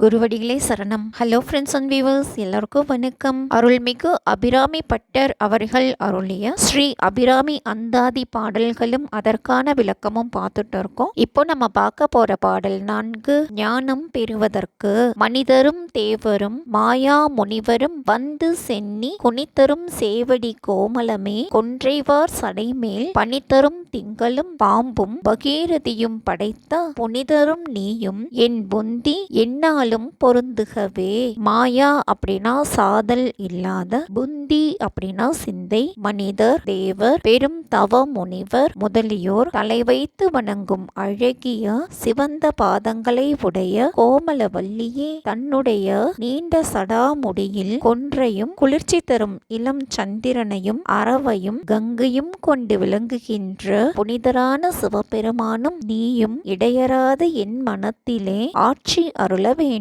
குருவடிகளே சரணம். Hello friends and viewers, எல்லாருக்கும் வணக்கம். அருள்மிகு அபிராமி பட்டர் அவர்கள் அருளிய ஸ்ரீ அபிராமி அந்தாதி பாடல்களும் அதற்கான விளக்கமும் பார்த்துட்டு இருக்கோம். இப்போ நம்ம பார்க்க போற பாடல் 4. ஞானம் பெறுவதற்கு மனிதரும் தேவரும் மாயா முனிவரும் வந்து சென்னி குனித்தரும் சேவடி கோமலமே கொன்றைவார் சடைமேல் பனித்தரும் திங்களும் பாம்பும் பகீரதியும் படைத்த புனிதரும் நீயும் என் புந்தி என்னால் பொருந்துகவே. மாயா அப்படின்னா சாதல் இல்லாத, புந்தி அப்படின்னா சிந்தை, மனிதர், தேவர், பெரும் தவ முனிவர் முதலியோர் தலை வைத்து வணங்கும் அழகிய சிவந்த பாதங்களை உடைய கோமலவல்லியே, தன்னுடைய நீண்ட சடாமுடியில் கொன்றையும் குளிர்ச்சி தரும் இளம் சந்திரனையும் அரவையும் கங்கையும் கொண்டு விளங்குகின்ற புனிதரான சிவபெருமானும் நீயும் இடையராத என் மனத்திலே ஆட்சி அருள வேண்டும்.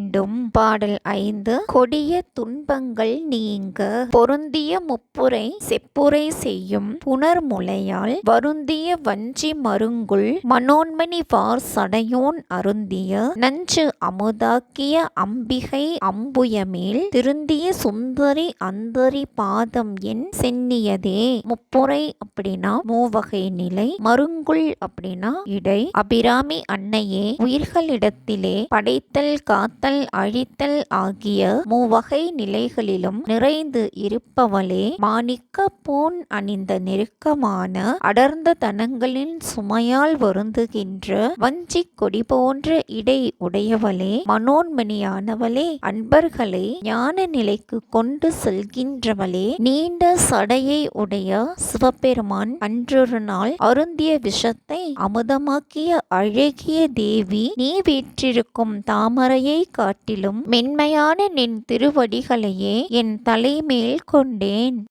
பாடல் 5. கொடிய துன்பங்கள் நீங்க பொருந்திய முப்புரை செப்புரை செய்யும் புனர்முலையால் வருந்திய வஞ்சி மருங்குள் மனோன்மணி வார் சடையோன் அருந்திய நஞ்சு அமுதாக்கிய அம்பிகை அம்புயமேல் திருந்திய சுந்தரி அந்தரி பாதம் என் சென்னியதே. முப்புரை அப்படின்னா மூவகை நிலை, மருங்குள் அப்படின்னா இடை. அபிராமி அன்னையே, உயிர்களிடத்திலே படைத்தல் காத்தல் அழித்தல் ஆகிய மூவகை நிலைகளிலும் நிறைந்து இருப்பவளே, மாணிக்க பூன் அணிந்த நெருக்கமான அடர்ந்த தனங்களின் சுமையால் வருந்துகின்ற வஞ்சி கொடி போன்ற இடை உடையவளே, மனோன்மணியானவளே, அன்பர்களை ஞான நிலைக்கு கொண்டு செல்கின்றவளே, நீண்ட சடையை உடைய சிவபெருமான் அன்றொரு நாள் அருந்திய விஷத்தை அமுதமாக்கிய அழகிய தேவி, நீ வீற்றிருக்கும் தாமரையை காட்டிலும் மென்மையான நின் திருவடிகளையே என் தலைமேல் கொண்டேன்.